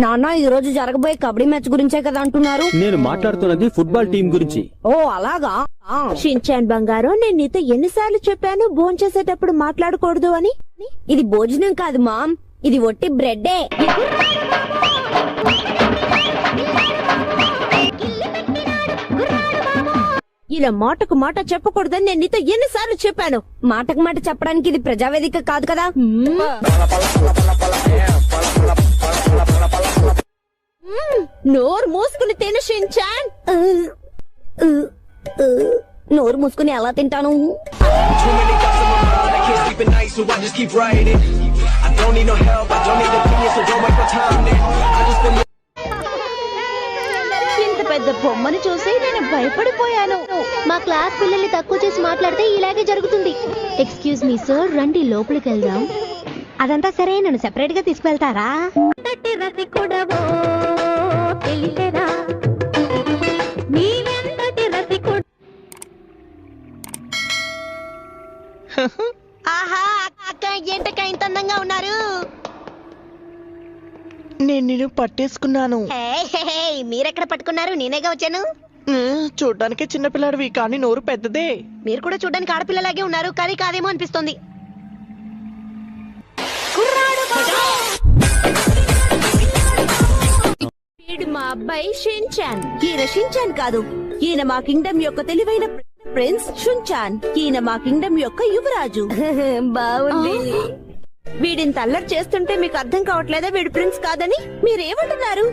నాన్న ఈ రోజు జరగబోయే కబడ్డీ మ్యాచ్ గురించే కదా అంటున్నారు. నేను మాట్లాడుతున్నది ఫుట్బాల్ టీం గురించి. ఓ అలాగా. షిన్చాన్ బంగారం, నేను నీతో ఎన్నిసార్లు చెప్పాను భోంచేసేటప్పుడు మాట్లాడకూడదు అని. ఇది భోజనం కాదు మామ్, ఇది ఒట్టి బ్రెడ్డే. ఇలా మాటకు మాట చెప్పకూడదని నేను నీతో ఎన్నిసార్లు చెప్పాను. మాటకు మాట చెప్పడానికి ఇది ప్రజావేదిక కాదు కదా. నోరు మూసుకుని తిను షిన్చాన్. నోరు మూసుకుని ఎలా తింటాను? ఇంత పెద్ద బొమ్మని చూసి నేను భయపడిపోయాను. మా క్లాస్ పిల్లల్ని తక్కువ చేసి మాట్లాడితే ఇలాగే జరుగుతుంది. ఎక్స్క్యూజ్ మీ సార్, రండి లోపలికి వెళ్దాం. అదంతా సరే, నన్ను సెపరేట్ గా తీసుకువెళ్తారా? ఆహా అక్క, ఏంటక్క ఇంత అందంగా ఉన్నారు? నేను నిన్ను పట్టేసుకున్నాను. మీరెక్కడ పట్టుకున్నారు? నేనేగా వచ్చాను. చూడ్డానికి చిన్నపిల్లాడివి, కానీ నోరు పెద్దదే. మీరు కూడా చూడడానికి ఆడపిల్లలాగే ఉన్నారు, కానీ కాదేమో అనిపిస్తోంది. వీడు మా అబ్బాయి షిన్చాన్. ఈయన షిన్చాన్ కాదు, ఈయన మా కింగ్డమ్ యొక్క తెలివైన ప్రిన్స్ షున్చాన్. ఈయన మా కింగ్డమ్ యొక్క యువరాజు. బాగుంది. వీడింత అల్లరి చేస్తుంటే మీకు అర్థం కావట్లేదా వీడు ప్రిన్స్ కాదని? మీరేమంటున్నారు?